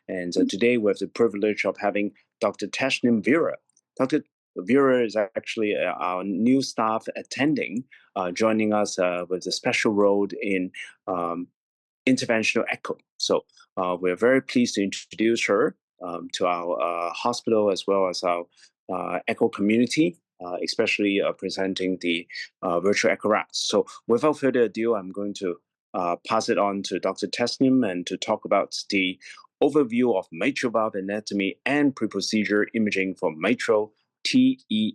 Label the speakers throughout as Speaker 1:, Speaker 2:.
Speaker 1: And today we have the privilege of having Dr. Tasnim Vira. Dr. Vira is actually our new staff attending, joining us with a special role in interventional echo. So we're very pleased to introduce her to our hospital as well as our echo community, especially presenting the virtual echo rats. So without further ado, I'm going to pass it on to Dr. Tasnim and to talk about the overview of mitral valve anatomy and pre-procedure imaging for mitral TEER.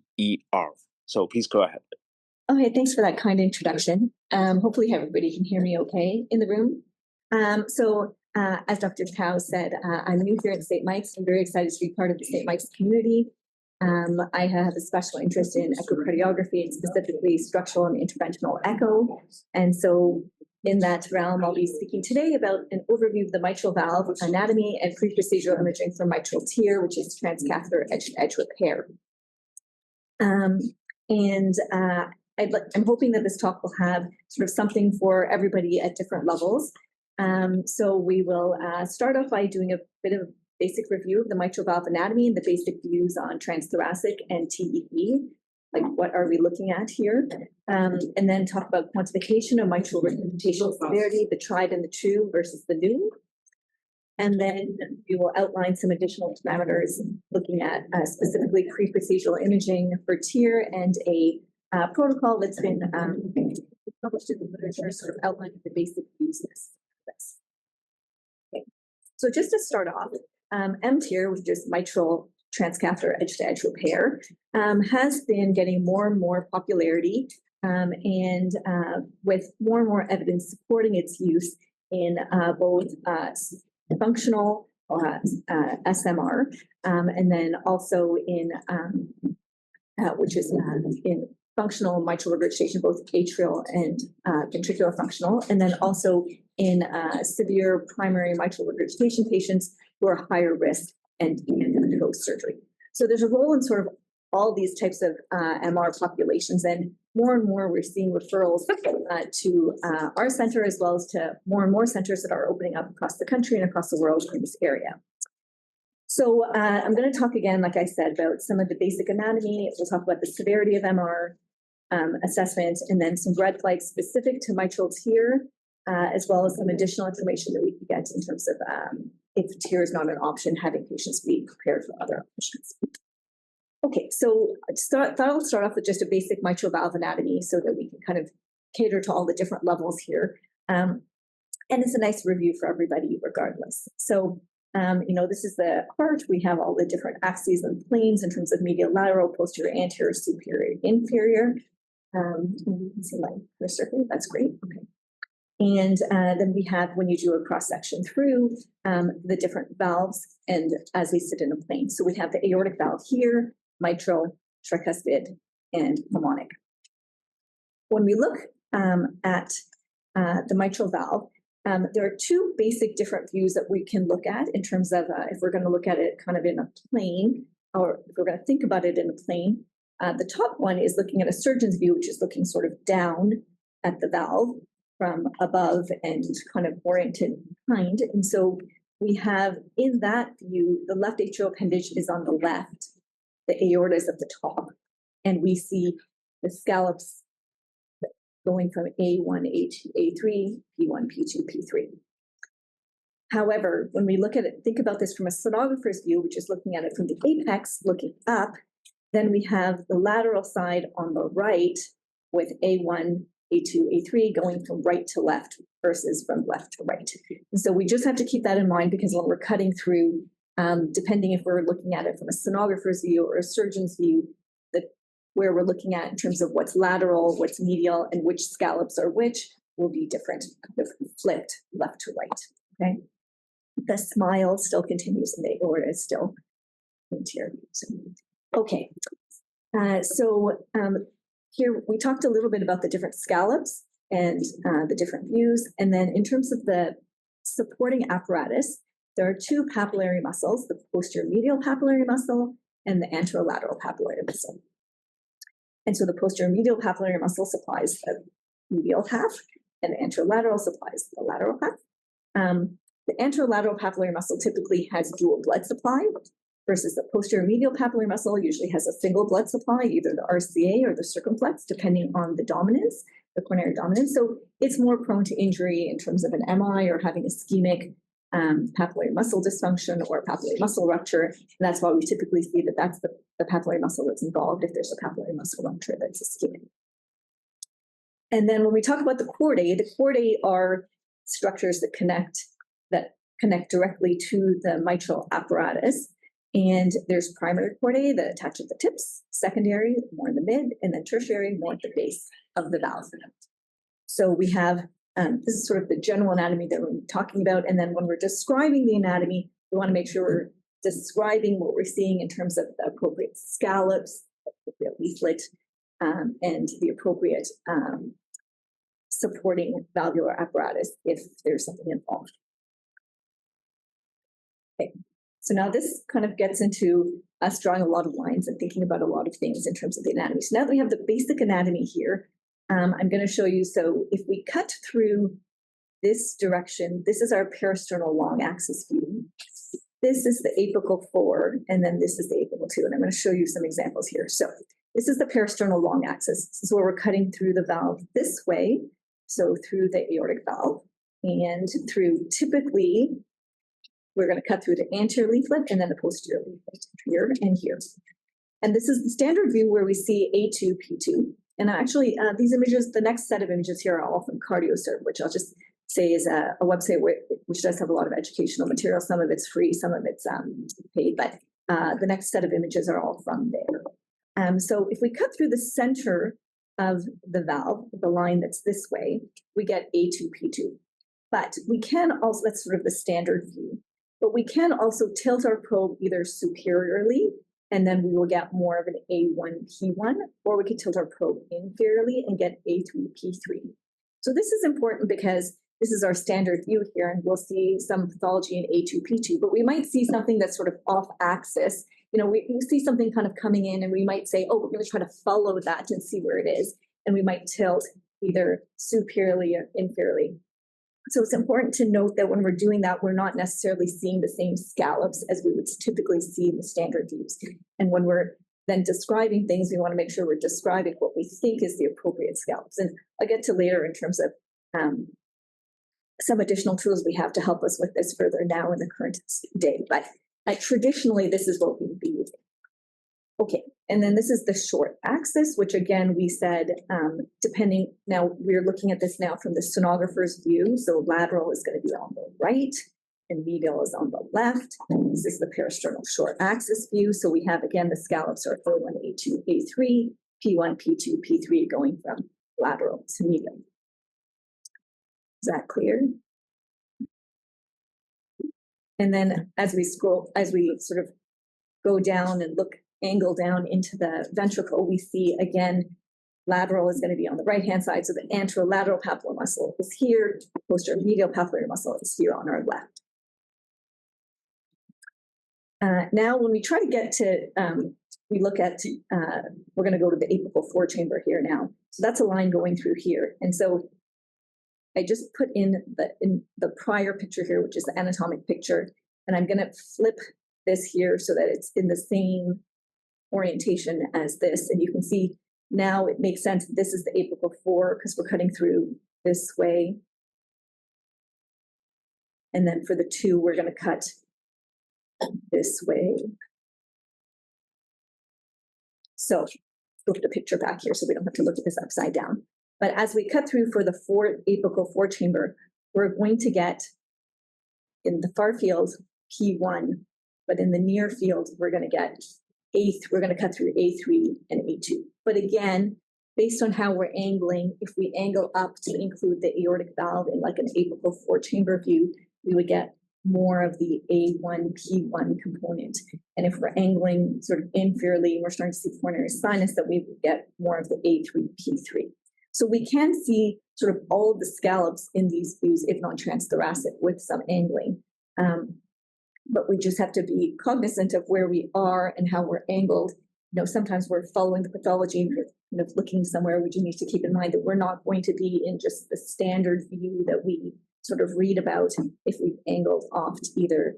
Speaker 1: So please go ahead.
Speaker 2: Okay, thanks for that kind introduction. Hopefully everybody can hear me okay in the room. As Dr. Chow said, I'm new here at St. Mike's. I'm very excited to be part of the St. Mike's community. I have a special interest in echocardiography and specifically structural and interventional echo. And so in that realm, I'll be speaking today about an overview of the mitral valve anatomy and pre-procedural imaging for mitral TEER, which is transcatheter edge-to-edge repair. I'm hoping that this talk will have sort of something for everybody at different levels. So we will start off by doing a bit of basic review of the mitral valve anatomy and the basic views on transthoracic and TEE, like what are we looking at here, and then talk about quantification of mitral regurgitation severity, the tried and the true versus the new. And then we will outline some additional parameters looking at specifically pre-procedural imaging for TEER and a protocol that's been published in the literature, sort of outlining the basic views of this. Okay. So just to start off, MTEER, which is mitral transcatheter edge-to-edge repair, has been getting more and more popularity and with more and more evidence supporting its use in both functional SMR and then also in which is in functional mitral regurgitation, both atrial and ventricular functional, and then also in severe primary mitral regurgitation patients who are higher risk and undergo surgery. So there's a role in sort of all these types of MR populations, and more we're seeing referrals to our center as well as to more and more centers that are opening up across the country and across the world in this area. So I'm going to talk again, like I said, about some of the basic anatomy. We'll talk about the severity of MR assessment, and then some red flags specific to mitral TEER, as well as some additional information that we can get in terms of if TEER is not an option, having patients be prepared for other options. Okay, so I thought I'll start off with just a basic mitral valve anatomy so that we can kind of cater to all the different levels here. And it's a nice review for everybody regardless. So, this is the heart. We have all the different axes and planes in terms of medial lateral, posterior anterior, superior, inferior. You can see my cursor here. That's great. Okay. And then we have, when you do a cross-section through, the different valves and as they sit in a plane. So we have the aortic valve here, mitral, tricuspid, and pulmonic. When we look at the mitral valve, there are two basic different views that we can look at in terms of if we're going to look at it kind of in a plane, or if we're going to think about it in a plane. The top one is looking at a surgeon's view, which is looking sort of down at the valve from above and kind of oriented behind. And so we have in that view, the left atrial appendage is on the left, the aorta is at the top, and we see the scallops going from A1, A2, A3, P1, P2, P3. However, when we look at it, think about this from a sonographer's view, which is looking at it from the apex, looking up, then we have the lateral side on the right with A1, A2, A3 going from right to left versus from left to right. And so we just have to keep that in mind because when we're cutting through, depending if we're looking at it from a sonographer's view or a surgeon's view, where we're looking at in terms of what's lateral, what's medial, and which scallops are which will be different, kind of flipped left to right, okay? The smile still continues and the aorta is still anterior. Okay, here we talked a little bit about the different scallops and the different views, and then in terms of the supporting apparatus, there are two papillary muscles, the posterior medial papillary muscle and the anterolateral papillary muscle. And so the posterior medial papillary muscle supplies the medial half, and the anterolateral supplies the lateral half. The the anterolateral papillary muscle typically has dual blood supply, versus the posterior medial papillary muscle usually has a single blood supply, either the RCA or the circumflex, depending on the dominance, the coronary dominance. So it's more prone to injury in terms of an MI or having ischemic papillary muscle dysfunction or papillary muscle rupture. And that's why we typically see that that's the papillary muscle that's involved if there's a papillary muscle rupture that's ischemic. And then when we talk about the chordae are structures that connect directly to the mitral apparatus. And there's primary chordae that attach at the tips, secondary, more in the mid, and then tertiary, more at the base of the valve. So we have, this is sort of the general anatomy that we're talking about. And then when we're describing the anatomy, we want to make sure we're describing what we're seeing in terms of the appropriate scallops, appropriate leaflet, and the appropriate supporting valvular apparatus if there's something involved. Okay. So now this kind of gets into us drawing a lot of lines and thinking about a lot of things in terms of the anatomy. So now that we have the basic anatomy here, I'm going to show you. So if we cut through this direction, this is our peristernal long axis view. This is the apical 4, and then this is the apical 2. And I'm going to show you some examples here. So this is the peristernal long axis. This is where we're cutting through the valve this way. So through the aortic valve and through typically, we're going to cut through the anterior leaflet and then the posterior leaflet here and here. And this is the standard view where we see A2, P2. And actually, these images, the next set of images here are all from CardioCert, which I'll just say is a website which does have a lot of educational material. Some of it's free, some of it's paid, but the next set of images are all from there. So if we cut through the center of the valve, the line that's this way, we get A2, P2. But we can also, that's sort of the standard view. But we can also tilt our probe either superiorly, and then we will get more of an A1, P1, or we could tilt our probe inferiorly and get A3, P3. So this is important because this is our standard view here, and we'll see some pathology in A2, P2, but we might see something that's sort of off axis. You know, we see something kind of coming in, and we might say, oh, we're going to try to follow that and see where it is. And we might tilt either superiorly or inferiorly. So it's important to note that when we're doing that, we're not necessarily seeing the same scallops as we would typically see in the standard views. And when we're then describing things, we want to make sure we're describing what we think is the appropriate scallops. And I'll get to later in terms of some additional tools we have to help us with this further now in the current day. But traditionally, this is what we would be using. Okay, and then this is the short axis, which again, we said, depending, now we're looking at this now from the sonographer's view. So lateral is going to be on the right and medial is on the left. This is the peristernal short axis view. So we have, again, the scallops are A1, A2, A3, P1, P2, P3 going from lateral to medial. Is that clear? And then as we scroll, as we sort of go down and angle down into the ventricle, we see again, lateral is going to be on the right-hand side. So the anterolateral papillary muscle is here, posterior medial papillary muscle is here on our left. Now, when we try to get to, we look at, we're going to go to the apical 4 chamber here now. So that's a line going through here. And so I just put in the prior picture here, which is the anatomic picture, and I'm going to flip this here so that it's in the same orientation as this. And you can see now it makes sense. This is the apical 4 because we're cutting through this way. And then for the 2, we're going to cut this way. So go to the picture back here so we don't have to look at this upside down. But as we cut through for the apical 4 chamber, we're going to get in the far field P1, but in the near field, we're going to get we're going to cut through A3 and A2. But again, based on how we're angling, if we angle up to include the aortic valve in like an apical 4 chamber view, we would get more of the A1, P1 component. And if we're angling sort of inferiorly, we're starting to see coronary sinus, that we would get more of the A3, P3. So we can see sort of all of the scallops in these views, if not transthoracic, with some angling. But we just have to be cognizant of where we are and how we're angled. You know, sometimes we're following the pathology, kind of looking somewhere. We do need to keep in mind that we're not going to be in just the standard view that we sort of read about if we've angled off to either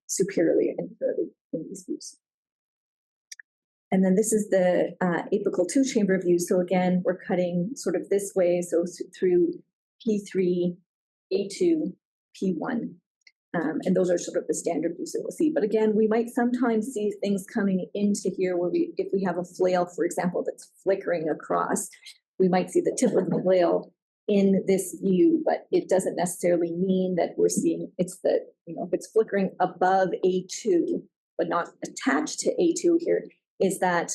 Speaker 2: superiorly or inferiorly in these views. And then this is the apical two-chamber view. So again, we're cutting sort of this way, so through P3, A2, P1. And those are sort of the standard views that we'll see. But again, we might sometimes see things coming into here where if we have a flail, for example, that's flickering across, we might see the tip of the flail in this view, but it doesn't necessarily mean that we're seeing it's the, if it's flickering above A2, but not attached to A2 here, is that,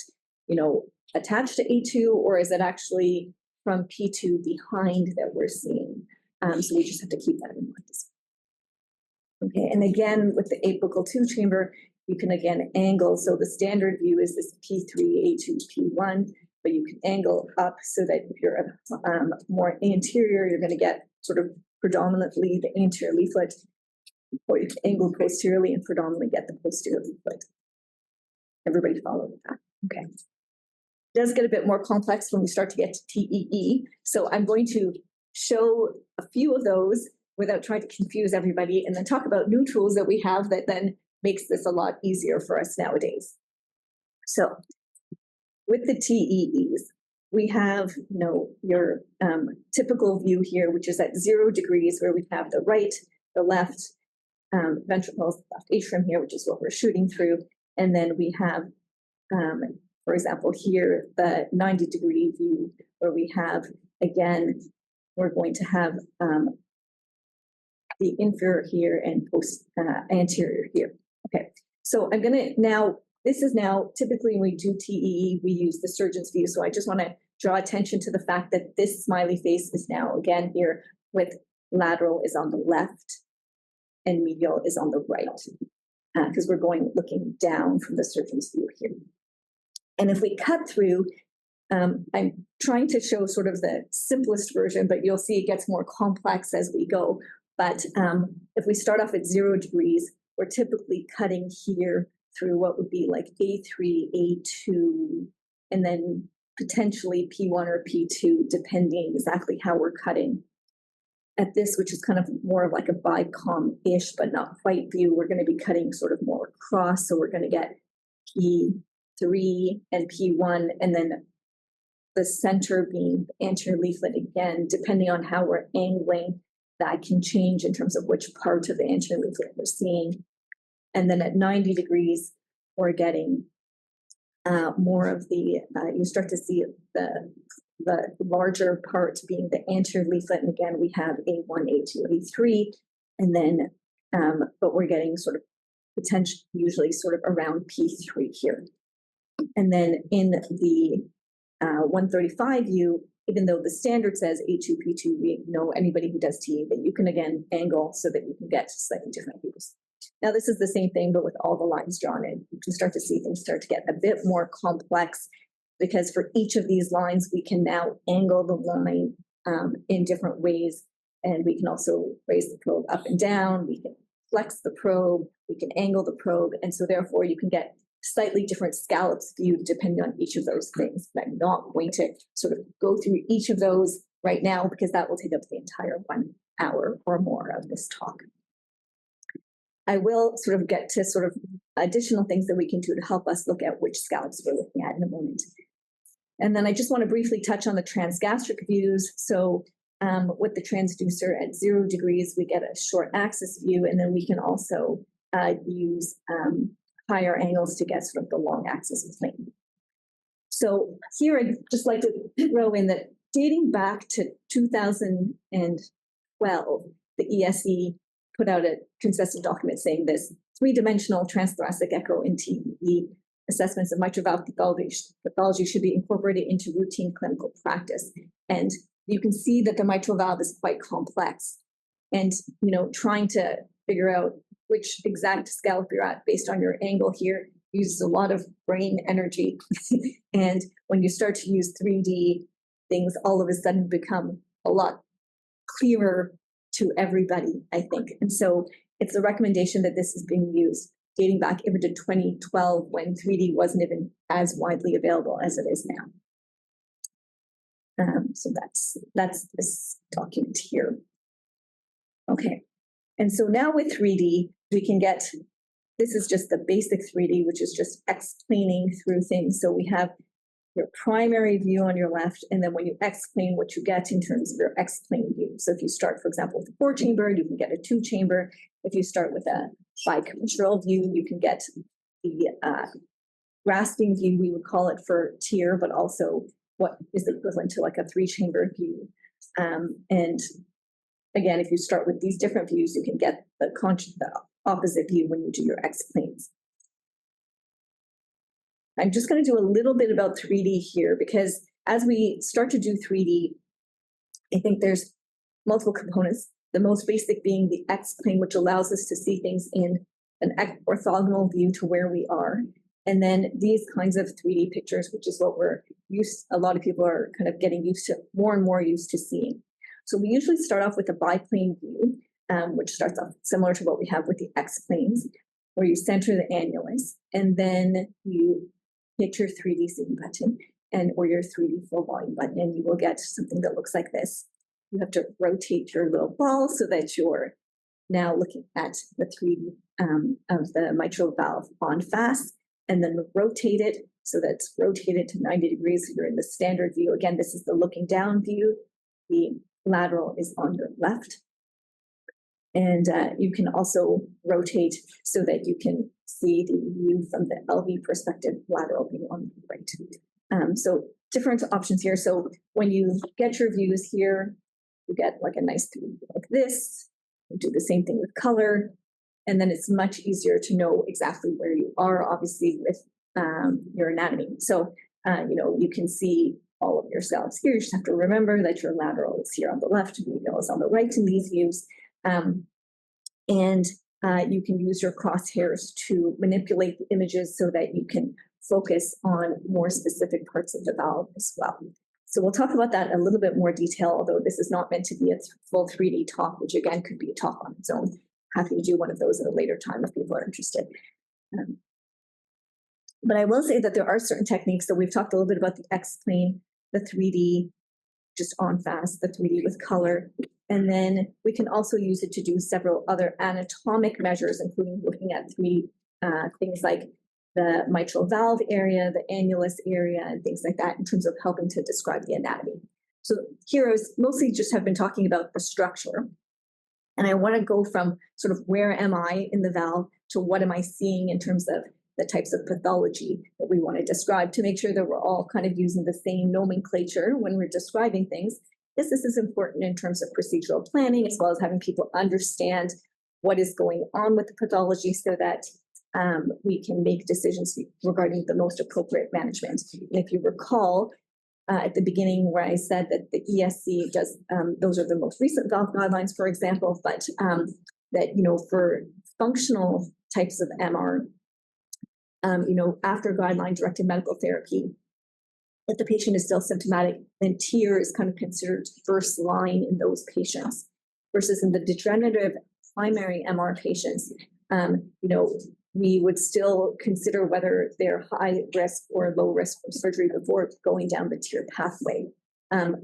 Speaker 2: attached to A2, or is it actually from P2 behind that we're seeing? So we just have to keep that in mind. Okay, and again, with the apical two-chamber, you can again angle. So the standard view is this P3, A2, P1, but you can angle up so that if you're more anterior, you're going to get sort of predominantly the anterior leaflet, or you can angle posteriorly and predominantly get the posterior leaflet. Everybody follow with that? Okay. It does get a bit more complex when we start to get to TEE. So I'm going to show a few of those without trying to confuse everybody, and then talk about new tools that we have that then makes this a lot easier for us nowadays. So with the TEEs, we have your typical view here, which is at 0 degrees, where we have the right, the left ventricles, left atrium here, which is what we're shooting through. And then we have, for example, here, the 90-degree view, where we have, again, we're going to have the inferior here and anterior here. Okay, so I'm going to this is now, typically when we do TEE, we use the surgeon's view. So I just want to draw attention to the fact that this smiley face is now, again, here with lateral is on the left and medial is on the right, because we're looking down from the surgeon's view here. And if we cut through, I'm trying to show sort of the simplest version, but you'll see it gets more complex as we go. But if we start off at 0 degrees, we're typically cutting here through what would be like A3, A2, and then potentially P1 or P2, depending exactly how we're cutting. At this, which is kind of more of like a bicom-ish, but not quite view, we're going to be cutting sort of more across. So we're going to get P3 and P1, and then the center being the anterior leaflet again, depending on how we're angling. That can change in terms of which part of the anterior leaflet we're seeing. And then at 90 degrees, we're getting more of the, you start to see the larger part being the anterior leaflet. And again, we have A1, A2, A3, and then, but we're getting sort of potential, usually sort of around P3 here. And then in the 135 view, even though the standard says A2, P2, we know anybody who does TE that you can again angle so that you can get slightly different views. Now this is the same thing, but with all the lines drawn in. You can start to see things start to get a bit more complex, because for each of these lines, we can now angle the line in different ways. And we can also raise the probe up and down. We can flex the probe. We can angle the probe. And so therefore you can get slightly different scallops viewed depending on each of those things. But I'm not going to sort of go through each of those right now, because that will take up the entire 1 hour or more of this talk. I will sort of get to sort of additional things that we can do to help us look at which scallops we're looking at in a moment. And then I just want to briefly touch on the transgastric views. So with the transducer at 0 degrees, we get a short axis view, and then we can also use higher angles to get sort of the long axis plane. So here I'd just like to throw in that dating back to 2012, the ESE put out a consensus document saying this: 3-dimensional transthoracic echo in TEE assessments of mitral valve pathology should be incorporated into routine clinical practice. And you can see that the mitral valve is quite complex, and trying to figure out which exact scallop you're at based on your angle here uses a lot of brain energy. And when you start to use 3D, things all of a sudden become a lot clearer to everybody, I think. And so it's a recommendation that this is being used dating back even to 2012, when 3D wasn't even as widely available as it is now. So that's this document here. Okay, and so now with 3D, we can get, this is just the basic 3D, which is just explaining through things. So we have your primary view on your left, and then when you explain what you get in terms of your explain view. So if you start, for example, with a 4-chamber, you can get a 2-chamber. If you start with a bicameral view, you can get the grasping view, we would call it for TEER, but also what is equivalent to like a 3-chamber view. And again, if you start with these different views, you can get the opposite view when you do your explains. I'm just going to do a little bit about 3D here, because as we start to do 3D, I think there's multiple components. The most basic being the X-plane, which allows us to see things in an orthogonal view to where we are. And then these kinds of 3D pictures, which is what a lot of people are kind of getting used to, more and more used to seeing. So we usually start off with a biplane view, which starts off similar to what we have with the X-planes, where you center the annulus, and then you hit your 3D zoom button or your 3D full volume button, and you will get something that looks like this. You have to rotate your little ball so that you're now looking at the 3D of the mitral valve on fast, and then rotate it so that it's rotated to 90 degrees. So you're in the standard view. Again, this is the looking down view. The lateral is on your left. And you can also rotate so that you can see the view from the LV perspective, lateral being on the right. So different options here. So when you get your views here, you get like a nice view like this. You do the same thing with color. And then it's much easier to know exactly where you are, obviously, with your anatomy. So, you can see all of your cells here. You just have to remember that your lateral is here on the left, medial is on the right in these views. And you can use your crosshairs to manipulate the images so that you can focus on more specific parts of the valve as well. So we'll talk about that in a little bit more detail, although this is not meant to be a full 3D talk, which again could be a talk on its own. Happy to do one of those at a later time if people are interested. But I will say that there are certain techniques. So we've talked a little bit about the X-plane, the 3D, just on fast, the 3D with color. And then we can also use it to do several other anatomic measures, including looking at things like the mitral valve area, the annulus area, and things like that in terms of helping to describe the anatomy. So here I mostly just have been talking about the structure. And I want to go from sort of where am I in the valve to what am I seeing in terms of the types of pathology that we want to describe, to make sure that we're all kind of using the same nomenclature when we're describing things. This is important in terms of procedural planning, as well as having people understand what is going on with the pathology so that we can make decisions regarding the most appropriate management. And if you recall, at the beginning where I said that the ESC does, those are the most recent valve guidelines, for example, but that, for functional types of MR, after guideline-directed medical therapy, if the patient is still symptomatic, then TEER is kind of considered first line in those patients, versus in the degenerative primary MR patients, we would still consider whether they're high risk or low risk for surgery before going down the TEER pathway.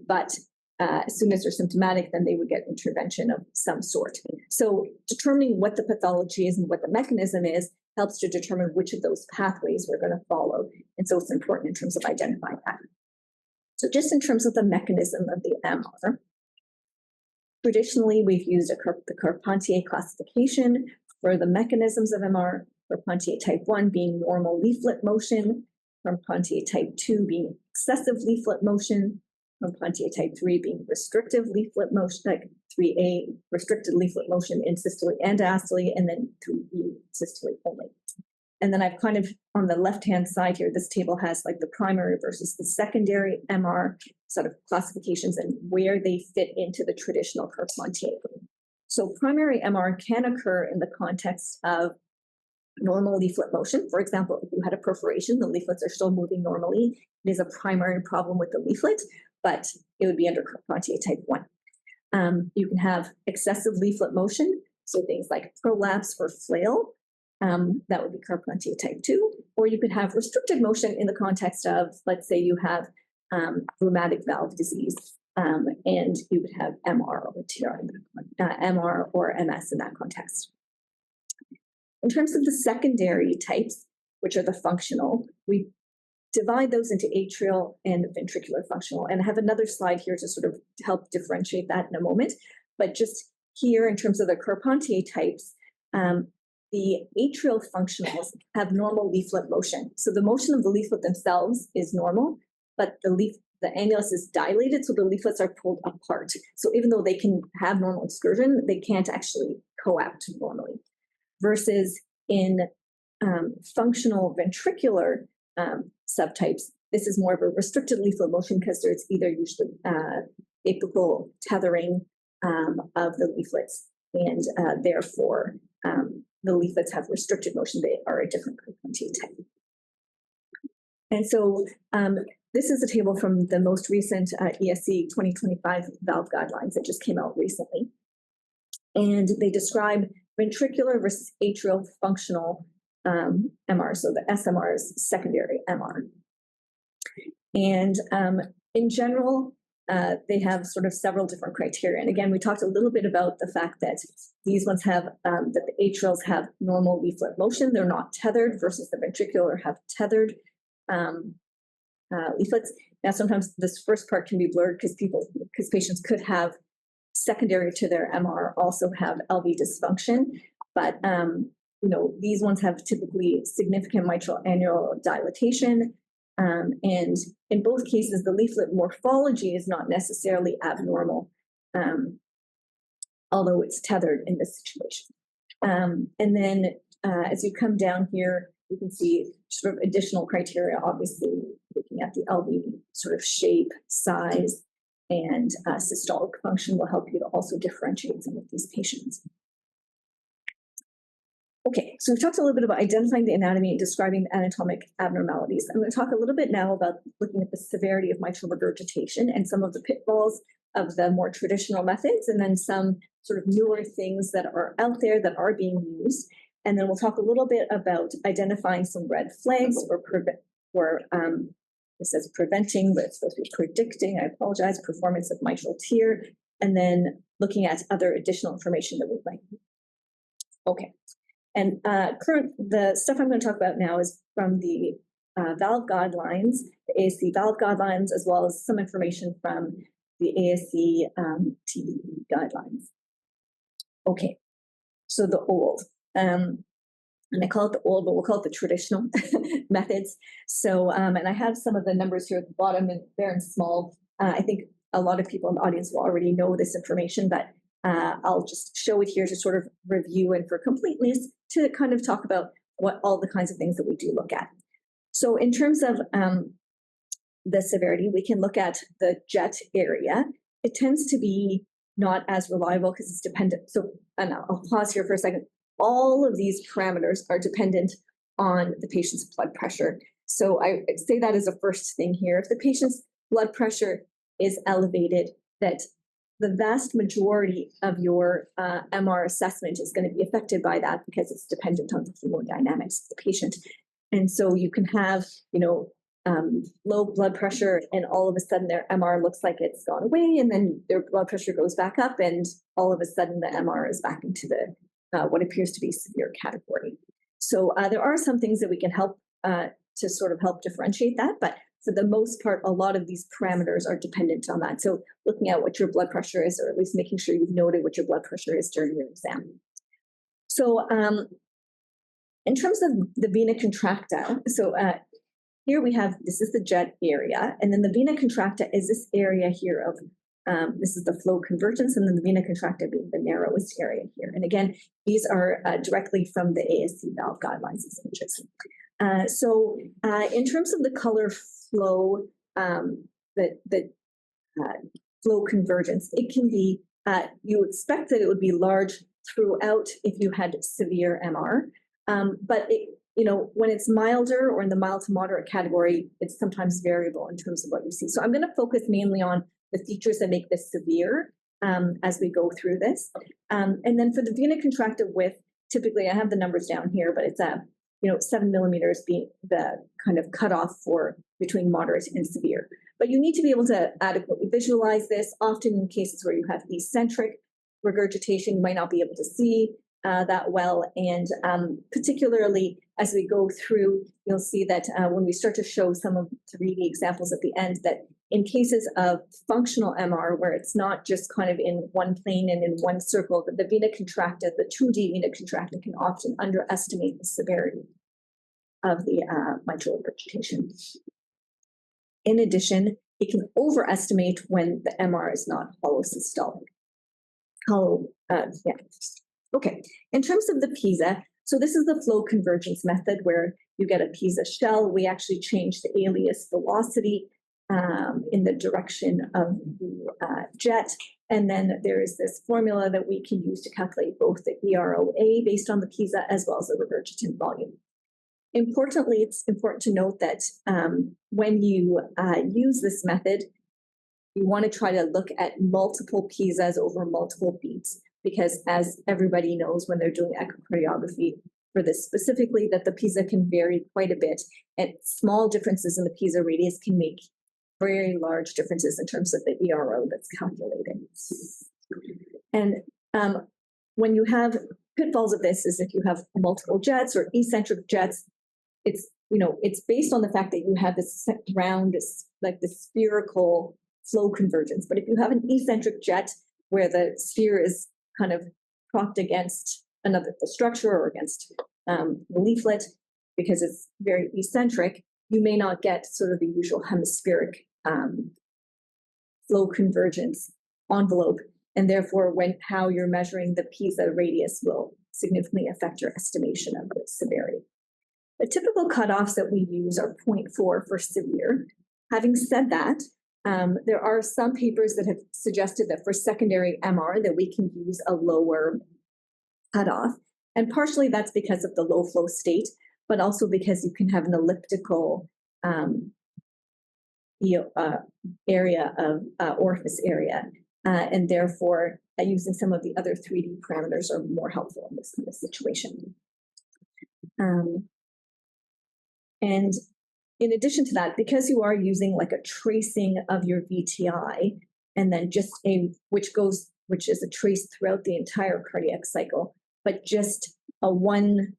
Speaker 2: But as soon as they're symptomatic, then they would get intervention of some sort. So determining what the pathology is and what the mechanism is helps to determine which of those pathways we're going to follow. And so it's important in terms of identifying that. So just in terms of the mechanism of the MR, traditionally we've used the Carpentier classification for the mechanisms of MR, Carpentier type 1 being normal leaflet motion, Carpentier type 2 being excessive leaflet motion, Carpentier type 3 being restrictive leaflet motion, like 3A, restricted leaflet motion in systole and diastole, and then 3B, systole only. And then I've kind of, on the left-hand side here, this table has like the primary versus the secondary MR sort of classifications and where they fit into the traditional Carpentier. So primary MR can occur in the context of normal leaflet motion. For example, if you had a perforation, the leaflets are still moving normally. It is a primary problem with the leaflet, but it would be under Carpentier type 1. You can have excessive leaflet motion, so things like prolapse or flail, that would be Carpentier type 2, or you could have restricted motion in the context of, let's say you have rheumatic valve disease, and you would have MR or TEER, MR or MS in that context. In terms of the secondary types, which are the functional, we divide those into atrial and ventricular functional. And I have another slide here to sort of help differentiate that in a moment. But just here, in terms of the Carpentier types, the atrial functionals have normal leaflet motion. So the motion of the leaflet themselves is normal, but the annulus is dilated, so the leaflets are pulled apart. So even though they can have normal excursion, they can't actually coapt normally. Versus in functional ventricular subtypes, this is more of a restricted leaflet motion because there's either usually apical tethering of the leaflets, and therefore the leaflets have restricted motion. They are a different Carpentier type. And so this is a table from the most recent ESC 2025 valve guidelines that just came out recently. And they describe ventricular versus atrial functional MR, so the SMR is secondary MR. And in general, they have sort of several different criteria. And again, we talked a little bit about the fact that these ones have, that the atrials have normal leaflet motion. They're not tethered versus the ventricular have tethered leaflets. Now, sometimes this first part can be blurred because patients could have secondary to their MR also have LV dysfunction, but these ones have typically significant mitral annular dilatation, and in both cases, the leaflet morphology is not necessarily abnormal, although it's tethered in this situation. And then as you come down here, you can see sort of additional criteria, obviously looking at the LV sort of shape, size, and systolic function will help you to also differentiate some of these patients. Okay, so we've talked a little bit about identifying the anatomy and describing the anatomic abnormalities. I'm going to talk a little bit now about looking at the severity of mitral regurgitation and some of the pitfalls of the more traditional methods, and then some sort of newer things that are out there that are being used. And then we'll talk a little bit about identifying some red flags or this says preventing, but it's supposed to be predicting, I apologize, performance of mitral TEER, and then looking at other additional information that we might need. Okay, and the stuff I'm going to talk about now is from the valve guidelines, the ASC valve guidelines, as well as some information from the ASC TEE guidelines. Okay, so the old. And I call it the old, but we'll call it the traditional methods. So, and I have some of the numbers here at the bottom, and they're in small. I think a lot of people in the audience will already know this information, but I'll just show it here to sort of review and for completeness to kind of talk about what all the kinds of things that we do look at. So in terms of the severity, we can look at the jet area. It tends to be not as reliable because it's dependent. So, and I'll pause here for a second. All of these parameters are dependent on the patient's blood pressure. So I say that as a first thing here. If the patient's blood pressure is elevated, that the vast majority of your MR assessment is going to be affected by that because it's dependent on the hemodynamics of the patient. And so you can have, low blood pressure and all of a sudden their MR looks like it's gone away, and then their blood pressure goes back up and all of a sudden the MR is back into the what appears to be severe category. So there are some things that we can help to sort of help differentiate that, but for the most part, a lot of these parameters are dependent on that. So looking at what your blood pressure is, or at least making sure you've noted what your blood pressure is during your exam. So in terms of the vena contracta, so here we have, this is the jet area, and then the vena contracta is this area here of, this is the flow convergence, and then the vena contracta being the narrowest area here. And again, these are directly from the ASC valve guidelines, essentially. So in terms of the color flow, the flow convergence, it can be, you expect that it would be large throughout if you had severe MR, but when it's milder or in the mild to moderate category, it's sometimes variable in terms of what you see. So I'm going to focus mainly on the features that make this severe as we go through this. And then for the vena contracta width, typically I have the numbers down here, but it's 7 millimeters being the kind of cutoff for between moderate and severe. But you need to be able to adequately visualize this. Often in cases where you have eccentric regurgitation, you might not be able to see that well. And particularly as we go through, you'll see that when we start to show some of 3D examples at the end, that in cases of functional MR, where it's not just kind of in one plane and in one circle, but the vena contracta, the 2D vena contracta, can often underestimate the severity of the mitral regurgitation. In addition, it can overestimate when the MR is not holosystolic. Okay, in terms of the PISA, so this is the flow convergence method where you get a PISA shell. We actually change the alias velocity in the direction of the jet. And then there is this formula that we can use to calculate both the EROA based on the PISA as well as the regurgitant volume. Importantly, it's important to note that when you use this method, you want to try to look at multiple PISAs over multiple beats, because as everybody knows when they're doing echocardiography for this specifically, that the PISA can vary quite a bit, and small differences in the PISA radius can make very large differences in terms of the ERO that's calculated. And when you have pitfalls of this is if you have multiple jets or eccentric jets, it's based on the fact that you have this round, like the spherical flow convergence. But if you have an eccentric jet where the sphere is kind of propped against the structure or against the leaflet, because it's very eccentric, you may not get sort of the usual hemispheric flow convergence envelope. And therefore, how you're measuring the PISA radius will significantly affect your estimation of the severity. The typical cutoffs that we use are 0.4 for severe. Having said that, there are some papers that have suggested that for secondary MR that we can use a lower cutoff. And partially that's because of the low flow state, but also because you can have an elliptical area of orifice area. And therefore, using some of the other 3D parameters are more helpful in this situation. And in addition to that, because you are using like a tracing of your VTI, and then just which is a trace throughout the entire cardiac cycle, but just a one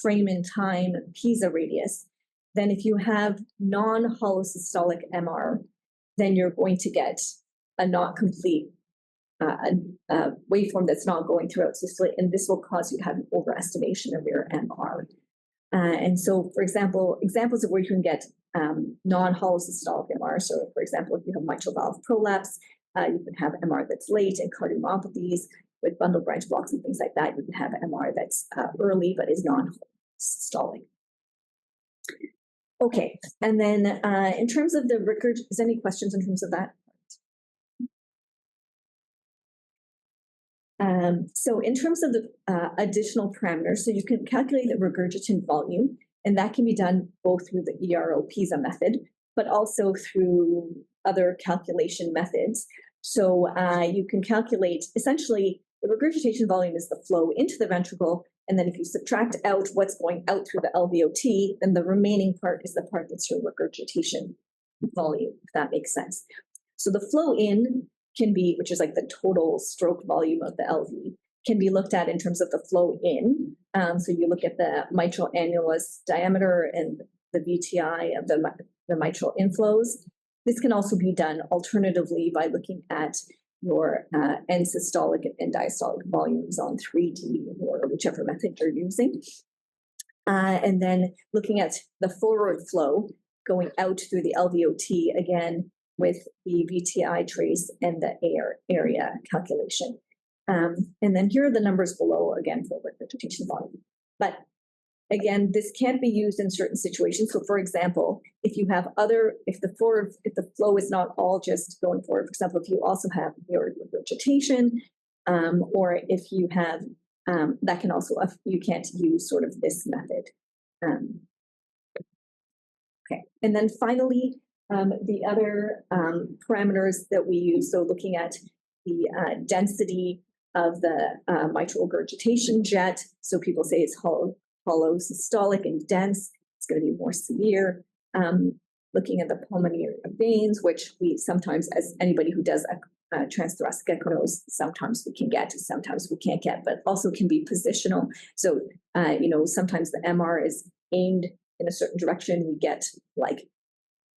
Speaker 2: frame in time PISA radius, then if you have non-holosystolic MR, then you're going to get a not complete waveform that's not going throughout systole, and this will cause you to have an overestimation of your MR. And so, for example, examples of where you can get non-holosystolic MR. So, for example, if you have mitral valve prolapse, you can have MR that's late, and cardiomyopathies with bundle branch blocks and things like that. You can have MR that's early but is non-holosystolic. Okay, and then in terms of the regurgitation, is there any questions in terms of that? So in terms of the additional parameters, so you can calculate the regurgitant volume, and that can be done both through the ERO PISA method, but also through other calculation methods. So you can calculate, essentially, the regurgitation volume is the flow into the ventricle, and then if you subtract out what's going out through the LVOT, then the remaining part is the part that's your regurgitation volume, if that makes sense. So the flow in can be, which is like the total stroke volume of the LV, can be looked at in terms of the flow in. So you look at the mitral annulus diameter and the VTI of the mitral inflows. This can also be done alternatively by looking at your end systolic and diastolic volumes on 3D or whichever method you're using. And then looking at the forward flow going out through the LVOT, again, with the VTI trace and the area calculation. And then here are the numbers below, again, for regurgitation volume. But again, this can't be used in certain situations. So for example, if you have if the flow is not all just going forward, for example, if you also have your regurgitation, or if you have, that can also, you can't use sort of this method. Okay, and then finally, the other parameters that we use, so looking at the density of the mitral regurgitation jet. So people say it's holosystolic and dense, it's going to be more severe. looking at the pulmonary veins, which we sometimes, as anybody who does a transthoracic echo knows, sometimes we can get, sometimes we can't get, but also can be positional. So, sometimes the MR is aimed in a certain direction. We get like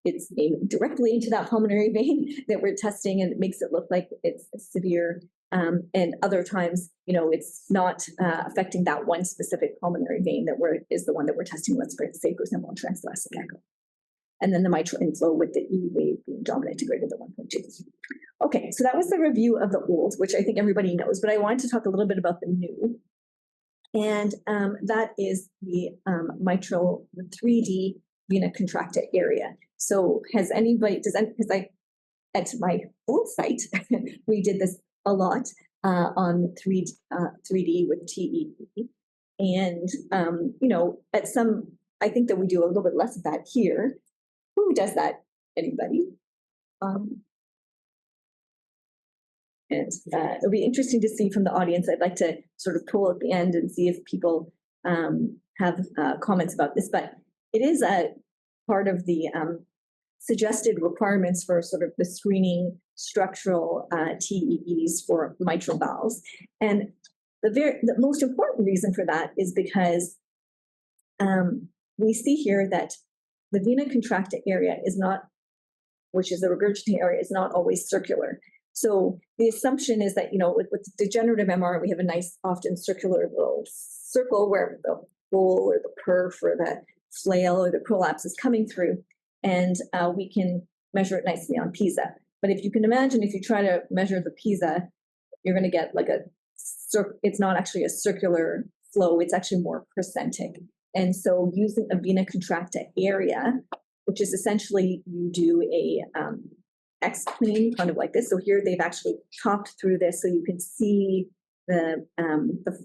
Speaker 2: it's aimed directly into that pulmonary vein that we're testing, and it makes it look like it's severe. And other times, it's not affecting that one specific pulmonary vein is the one that we're testing. Let's say, for example, transthoracic echo. And then the mitral inflow with the E wave being dominant to greater than 1.2. Okay, so that was the review of the old, which I think everybody knows, but I wanted to talk a little bit about the new. And that is the mitral, the 3D vena contracta area. So because at my old site, we did this a lot on 3D with TEER. And, I think that we do a little bit less of that here. Who does that? Anybody? And it'll be interesting to see from the audience. I'd like to sort of pull at the end and see if people have comments about this, but it is a part of the suggested requirements for sort of the screening structural TEEs for mitral valves. And the most important reason for that is because we see here that the vena contracta area which is the regurgitating area, is not always circular. So the assumption is that, with degenerative MR, we have a nice, often circular little circle where the hole or the perf or the flail or the prolapse is coming through, and we can measure it nicely on PISA. But if you can imagine, if you try to measure the PISA, you're going to get like it's not actually a circular flow, it's actually more percentic. And so using a vena contracta area, which is essentially you do a X-plane kind of like this. So here they've actually chopped through this so you can see the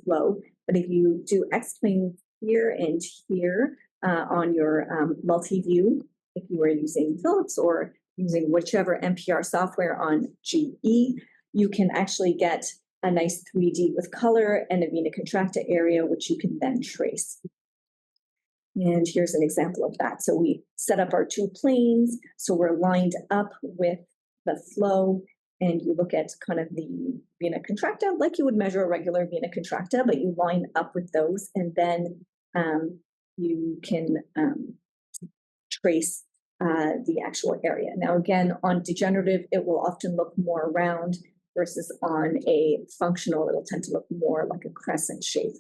Speaker 2: flow. But if you do X-plane here and here on your multi-view, if you were using Philips or using whichever MPR software on GE, you can actually get a nice 3D with color and a vena contracta area, which you can then trace. And here's an example of that. So we set up our two planes. So we're lined up with the flow, and you look at kind of the vena contracta like you would measure a regular vena contracta, but you line up with those, and then you can trace the actual area. Now, again, on degenerative, it will often look more round versus on a functional, it'll tend to look more like a crescent shape.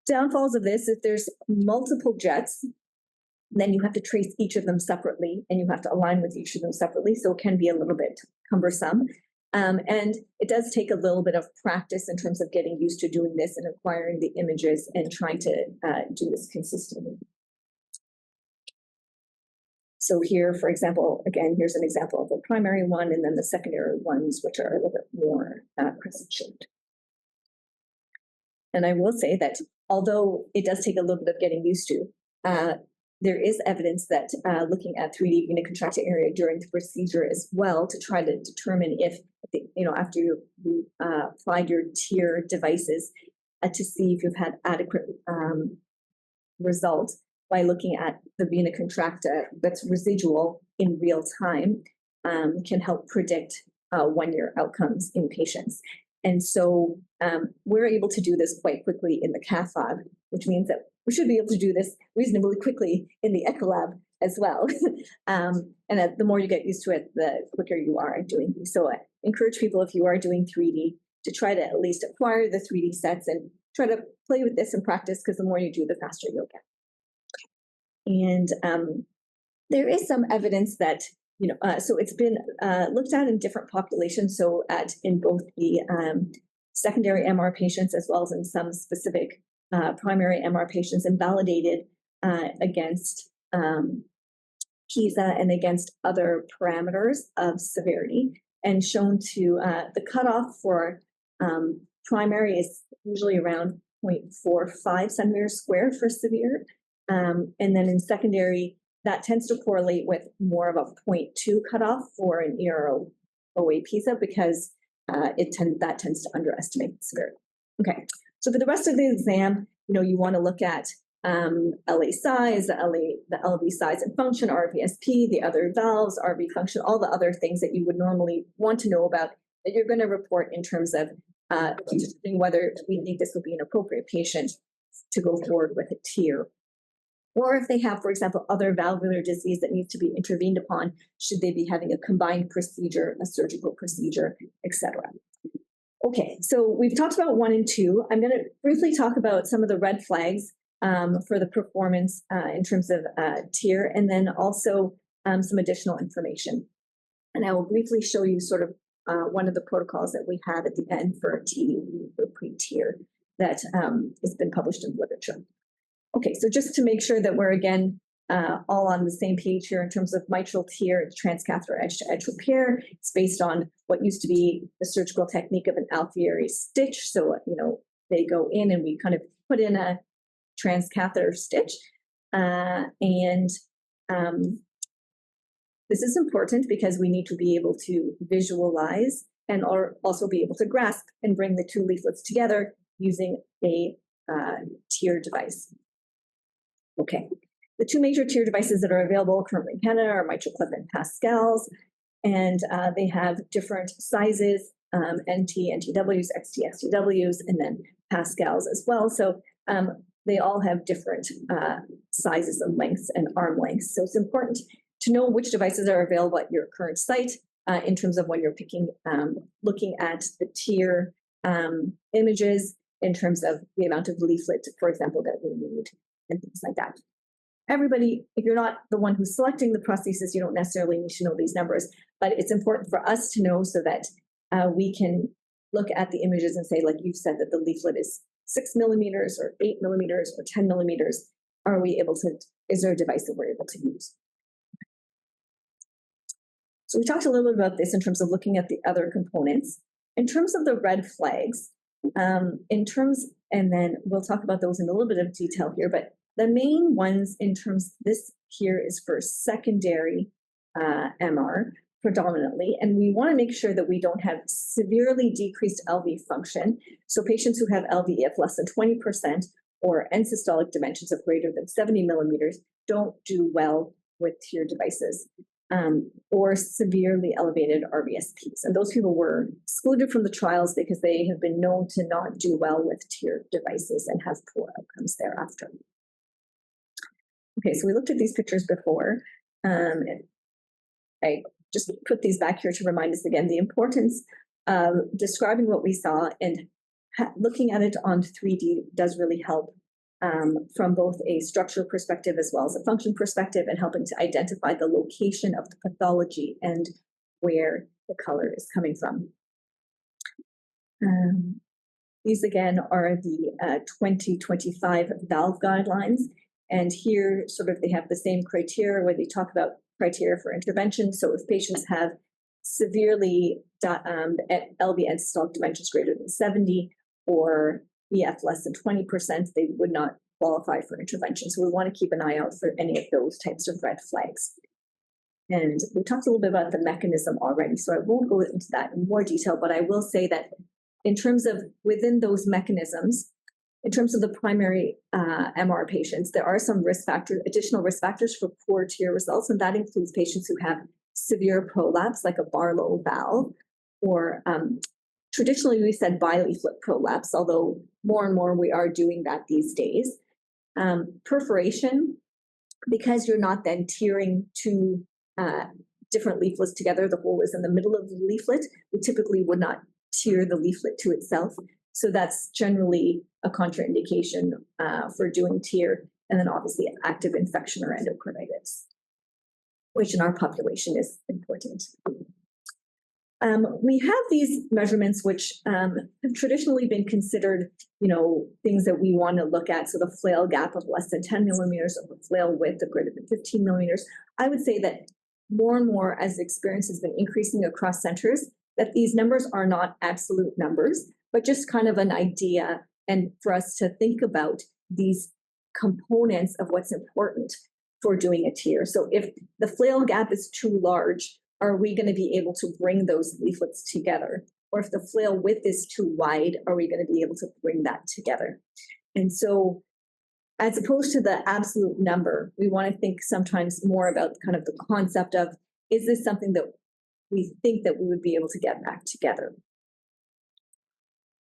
Speaker 2: Downfalls of this, if there's multiple jets, then you have to trace each of them separately, and you have to align with each of them separately, so it can be a little bit cumbersome. And it does take a little bit of practice in terms of getting used to doing this and acquiring the images and trying to do this consistently. So here, for example, again, here's an example of the primary one, and then the secondary ones, which are a little bit more crescent-shaped. And I will say that although it does take a little bit of getting used to, there is evidence that looking at 3D vena contracta area during the procedure as well to try to determine if, after you applied your TEER devices, to see if you've had adequate results by looking at the vena contracta that's residual in real time, can help predict 1-year outcomes in patients. And so we're able to do this quite quickly in the cath lab, which means that we should be able to do this reasonably quickly in the echo lab as well. And the more you get used to it, the quicker you are at doing these. So I encourage people, if you are doing 3D, to try to at least acquire the 3D sets and try to play with this and practice, because the more you do, the faster you'll get. And there is some evidence that, so it's been looked at in different populations. So in both the secondary MR patients as well as in some specific primary MR patients, and validated against PISA and against other parameters of severity, and shown to the cutoff for primary is usually around 0.45 centimeters squared for severe. And then in secondary, that tends to correlate with more of a 0.2 cutoff for an ERO OA PISA, because that tends to underestimate the severity. Okay, so for the rest of the exam, you want to look at LA size, the LV size and function, RVSP, the other valves, RV function, all the other things that you would normally want to know about that you're going to report in terms of determining whether we think this would be an appropriate patient to go forward with a TEER. Or if they have, for example, other valvular disease that needs to be intervened upon, should they be having a combined procedure, a surgical procedure, etc. Okay, so we've talked about 1 and 2. I'm going to briefly talk about some of the red flags for the performance in terms of TEER, and then also some additional information. And I will briefly show you sort of one of the protocols that we have at the end for TEER, for pre-TEER, that has been published in literature. Okay, so just to make sure that we're again all on the same page here in terms of mitral TEER, transcatheter edge-to-edge repair. It's based on what used to be the surgical technique of an alveoli stitch. So, you know, they go in and we kind of put in a transcatheter stitch. This is important because we need to be able to visualize and also be able to grasp and bring the 2 leaflets together using a TEER device. Okay, the 2 major TEER devices that are available currently in Canada are MitraClip and Pascals, and they have different sizes, NT, NTWs, XT, XTWs, and then Pascals as well. So they all have different sizes and lengths and arm lengths. So it's important to know which devices are available at your current site in terms of when you're looking at the TEER images in terms of the amount of leaflet, for example, that we need and things like that. Everybody, if you're not the one who's selecting the prosthesis, you don't necessarily need to know these numbers, but it's important for us to know so that we can look at the images and say, like you've said, that the leaflet is 6 millimeters or 8 millimeters or 10 millimeters. Is there a device that we're able to use? So we talked a little bit about this in terms of looking at the other components. In terms of the red flags, and then we'll talk about those in a little bit of detail here, but the main ones in terms, this here is for secondary MR predominantly, and we want to make sure that we don't have severely decreased LV function. So patients who have LVEF less than 20% or end-systolic dimensions of greater than 70 millimeters don't do well with TEER devices. Or severely elevated RVSPs. And those people were excluded from the trials because they have been known to not do well with TEER devices and have poor outcomes thereafter. Okay, so we looked at these pictures before. I just put these back here to remind us again the importance of describing what we saw, and looking at it on 3D does really help from both a structural perspective as well as a function perspective, and helping to identify the location of the pathology and where the color is coming from. These again are the 2025 valve guidelines, and here sort of they have the same criteria where they talk about criteria for intervention. So if patients have severely LV end-systolic dimensions greater than 70 or EF less than 20%, they would not qualify for intervention. So we want to keep an eye out for any of those types of red flags. And we talked a little bit about the mechanism already, so I won't go into that in more detail, but I will say that in terms of within those mechanisms, in terms of the primary MR patients, there are some risk factors, additional risk factors for poor TEER results, and that includes patients who have severe prolapse, like a Barlow valve, or traditionally we said bileaflet prolapse, although more and more we are doing that these days. Perforation, because you're not then tearing 2 different leaflets together, the hole is in the middle of the leaflet. We typically would not tear the leaflet to itself. So that's generally a contraindication for doing TEER, and then obviously active infection or endocarditis, which in our population is important. We have these measurements which have traditionally been considered, things that we want to look at. So the flail gap of less than 10 millimeters or the flail width of greater than 15 millimeters. I would say that more and more as experience has been increasing across centers, that these numbers are not absolute numbers, but just kind of an idea, and for us to think about these components of what's important for doing a TEER. So if the flail gap is too large, are we going to be able to bring those leaflets together? Or if the flail width is too wide, are we going to be able to bring that together? And so as opposed to the absolute number, we want to think sometimes more about kind of the concept of, is this something that we think that we would be able to get back together?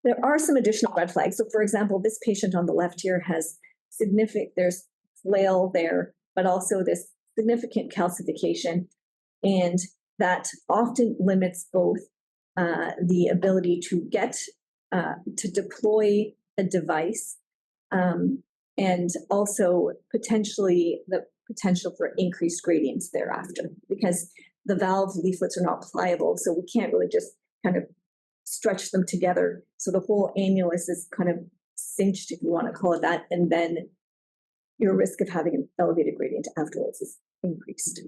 Speaker 2: There are some additional red flags. So for example, this patient on the left here has there's flail there, but also this significant calcification, and that often limits both the ability to get to deploy a device, and also potentially the potential for increased gradients thereafter, because the valve leaflets are not pliable, so we can't really just kind of stretch them together. So the whole annulus is kind of cinched, if you want to call it that, and then your risk of having an elevated gradient afterwards is increased.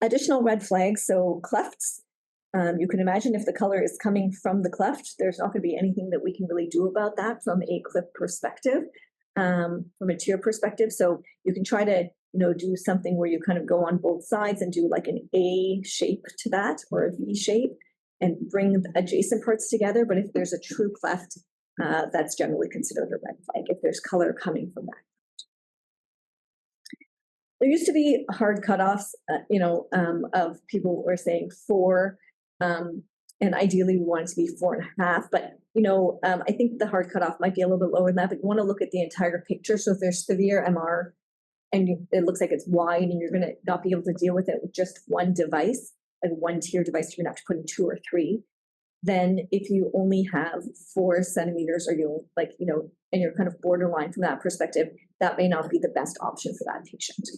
Speaker 2: Additional red flags, so clefts. You can imagine if the color is coming from the cleft, there's not going to be anything that we can really do about that from a clip perspective, from a TEER perspective. So you can try to do something where you kind of go on both sides and do like an A shape to that, or a V shape, and bring the adjacent parts together. But if there's a true cleft, that's generally considered a red flag if there's color coming from that. There used to be hard cutoffs, of people who were saying 4, and ideally we want it to be 4.5. But I think the hard cutoff might be a little bit lower than that. But you want to look at the entire picture. So if there's severe MR and it looks like it's wide, and you're going to not be able to deal with it with just one device, and one TEER device, you're going to have to put in 2 or 3. Then if you only have 4 centimeters, or and you're kind of borderline from that perspective, that may not be the best option for that patient.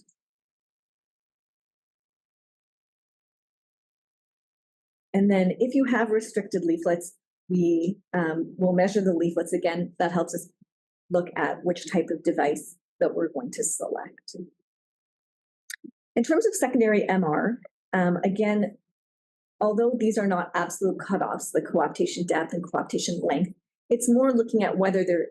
Speaker 2: And then if you have restricted leaflets, we will measure the leaflets again. That helps us look at which type of device that we're going to select. In terms of secondary MR, again, although these are not absolute cutoffs, the coaptation depth and coaptation length, it's more looking at whether there,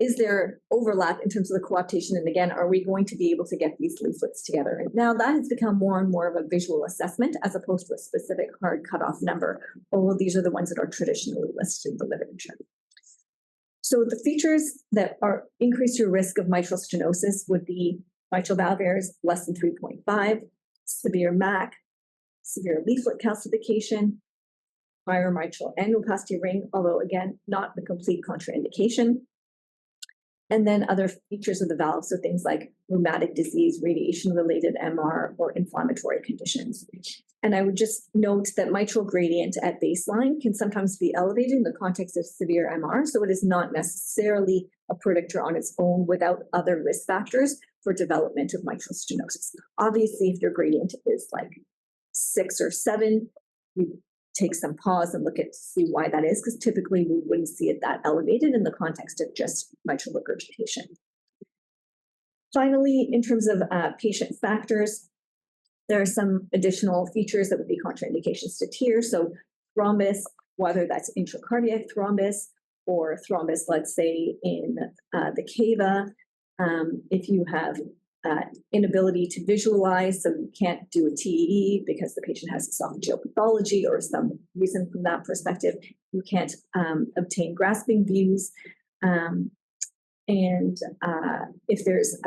Speaker 2: is there overlap in terms of the coaptation? And again, are we going to be able to get these leaflets together? And now that has become more and more of a visual assessment as opposed to a specific hard cutoff number, although these are the ones that are traditionally listed in the literature. So the features that increase your risk of mitral stenosis would be mitral valve errors less than 3.5, severe MAC, severe leaflet calcification, prior mitral annuloplasty ring, although again, not the complete contraindication. And then other features of the valve, so things like rheumatic disease, radiation-related MR, or inflammatory conditions. And I would just note that mitral gradient at baseline can sometimes be elevated in the context of severe MR, so it is not necessarily a predictor on its own without other risk factors for development of mitral stenosis. Obviously, if your gradient is like 6 or 7, we take some pause and look at to see why that is, because typically we wouldn't see it that elevated in the context of just mitral regurgitation. Finally, in terms of patient factors, there are some additional features that would be contraindications to TEER. So thrombus, whether that's intracardiac thrombus or thrombus, let's say in the cava, if you have inability to visualize, so you can't do a TEE because the patient has esophageal pathology or some reason from that perspective, you can't obtain grasping views, and if there's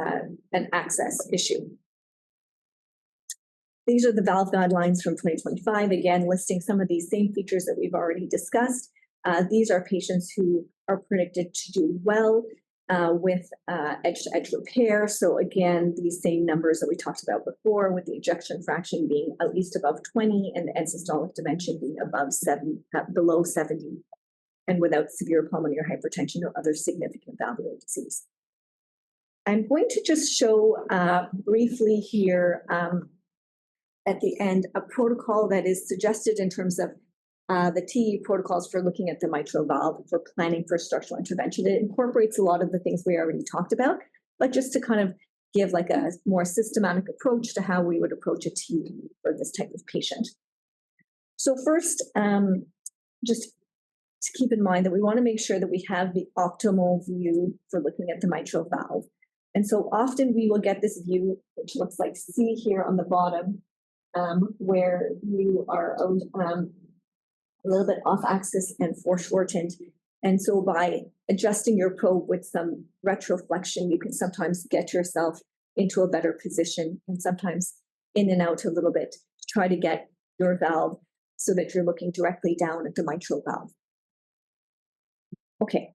Speaker 2: an access issue. These are the valve guidelines from 2025, again, listing some of these same features that we've already discussed. These are patients who are predicted to do well with edge-to-edge repair. So again, these same numbers that we talked about before, with the ejection fraction being at least above 20 and the end-systolic dimension being below 70, and without severe pulmonary hypertension or other significant valvular disease. I'm going to just show briefly here at the end a protocol that is suggested in terms of the TEER protocols for looking at the mitral valve for planning for structural intervention. It incorporates a lot of the things we already talked about, but just to kind of give like a more systematic approach to how we would approach a TEER for this type of patient. So first, just to keep in mind that we want to make sure that we have the optimal view for looking at the mitral valve. And so often we will get this view, which looks like C here on the bottom, where you are a little bit off axis and foreshortened. And so by adjusting your probe with some retroflexion, you can sometimes get yourself into a better position and sometimes in and out a little bit to try to get your valve so that you're looking directly down at the mitral valve. Okay,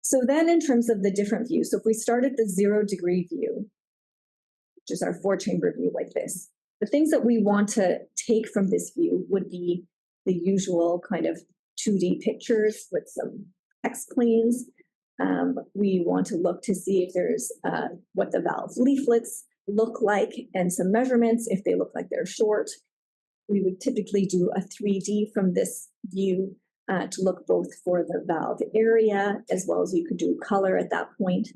Speaker 2: so then in terms of the different views, so if we start at the 0-degree view, which is our 4-chamber view like this, the things that we want to take from this view would be the usual kind of 2D pictures with some X-planes. We want to look to see if there's what the valve leaflets look like and some measurements if they look like they're short. We would typically do a 3D from this view to look both for the valve area as well as you could do color at that point.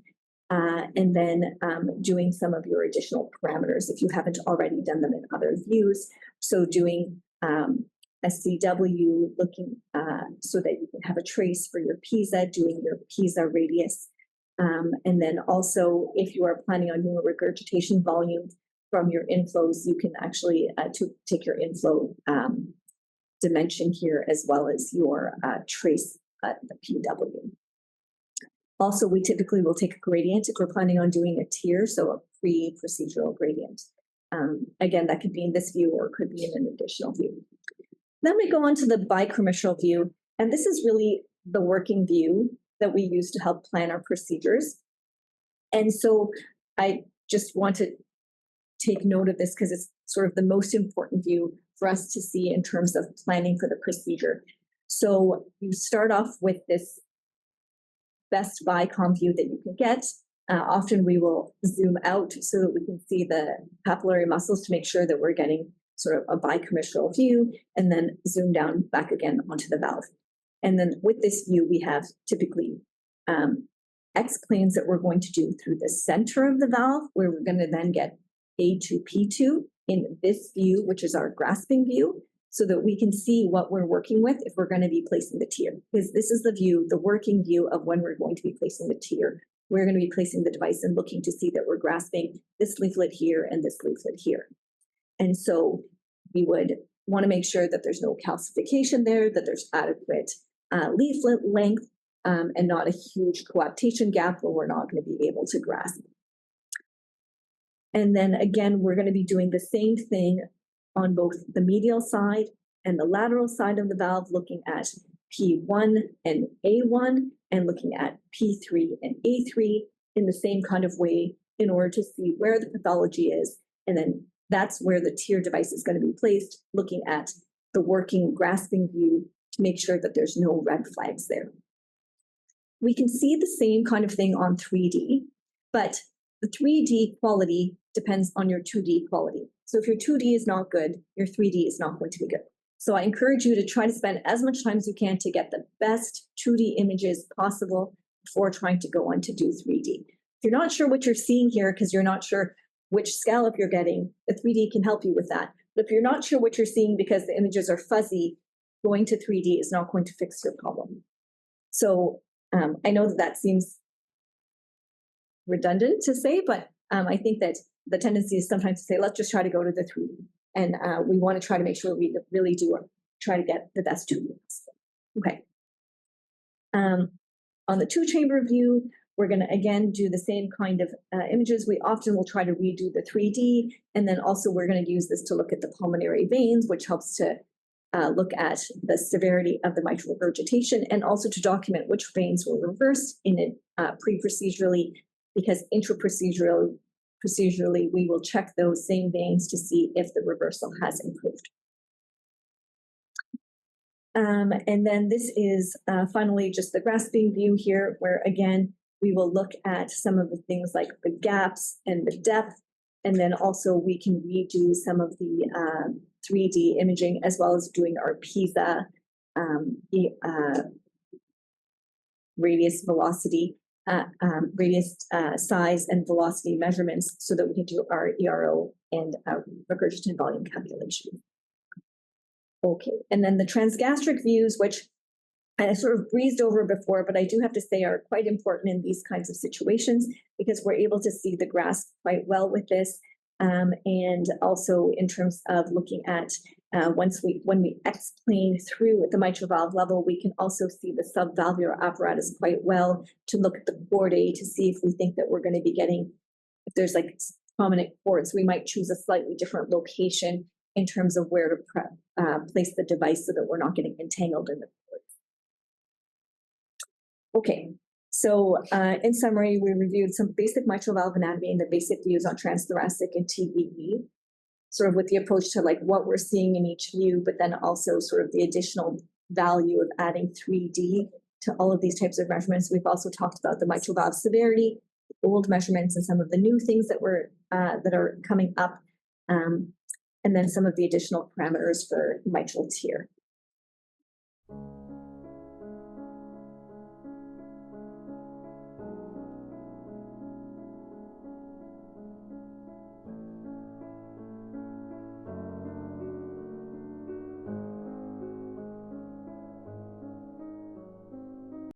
Speaker 2: And then doing some of your additional parameters if you haven't already done them in other views. So doing a CW looking so that you can have a trace for your PISA, doing your PISA radius. And then also, if you are planning on doing a regurgitation volume from your inflows, you can actually take your inflow dimension here as well as your trace at the PW. Also, we typically will take a gradient if we're planning on doing a TEER, so a pre-procedural gradient. Again, that could be in this view or it could be in an additional view. Then we go on to the bicommissural view, and this is really the working view that we use to help plan our procedures. And so I just want to take note of this because it's sort of the most important view for us to see in terms of planning for the procedure. So you start off with this best bicom view that you can get. Often we will zoom out so that we can see the papillary muscles to make sure that we're getting sort of a bicommissural view, and then zoom down back again onto the valve. And then with this view, we have typically X-planes that we're going to do through the center of the valve, where we're going to then get A2, P2 in this view, which is our grasping view, so that we can see what we're working with if we're going to be placing the TEER. Because this is the view, the working view of when we're going to be placing the TEER. We're going to be placing the device and looking to see that we're grasping this leaflet here and this leaflet here. And so we would want to make sure that there's no calcification there, that there's adequate leaflet length, and not a huge coaptation gap where we're not going to be able to grasp. And then again, we're going to be doing the same thing on both the medial side and the lateral side of the valve, looking at P1 and A1 and looking at P3 and A3 in the same kind of way in order to see where the pathology is. And then that's where the TEER device is going to be placed, looking at the working grasping view to make sure that there's no red flags there. We can see the same kind of thing on 3D, but the 3D quality depends on your 2D quality. So if your 2D is not good, your 3D is not going to be good. So I encourage you to try to spend as much time as you can to get the best 2D images possible before trying to go on to do 3D. If you're not sure what you're seeing here because you're not sure which scallop you're getting, the 3D can help you with that. But if you're not sure what you're seeing because the images are fuzzy, going to 3D is not going to fix your problem. So I know that that seems redundant to say, but I think that the tendency is sometimes to say, let's just try to go to the 3D. And we want to try to make sure we really do try to get the best 2D. Okay. On the 2-chamber view, we're going to, again, do the same kind of images. We often will try to redo the 3D, and then also we're going to use this to look at the pulmonary veins, which helps to look at the severity of the mitral regurgitation, and also to document which veins were reversed in it pre-procedurally, because intra-procedurally, we will check those same veins to see if the reversal has improved. And then this is finally just the grasping view here, where again, we will look at some of the things like the gaps and the depth, and then also we can redo some of the 3D imaging as well as doing our PISA radius velocity, radius size and velocity measurements so that we can do our ERO and regurgitant volume calculation. Okay, and then the transgastric views, which I sort of breezed over before, but I do have to say are quite important in these kinds of situations because we're able to see the grasp quite well with this. And also in terms of looking at when we explain through at the mitral valve level, we can also see the subvalvular apparatus quite well to look at the chordae to see if we think that we're going to be getting, if there's like prominent chords, we might choose a slightly different location in terms of where to place the device so that we're not getting entangled in the chords. Okay, so in summary, we reviewed some basic mitral valve anatomy and the basic views on transthoracic and TEE, sort of with the approach to like what we're seeing in each view, but then also sort of the additional value of adding 3D to all of these types of measurements. We've also talked about the mitral valve severity, old measurements, and some of the new things that that are coming up, and then some of the additional parameters for mitral TEER.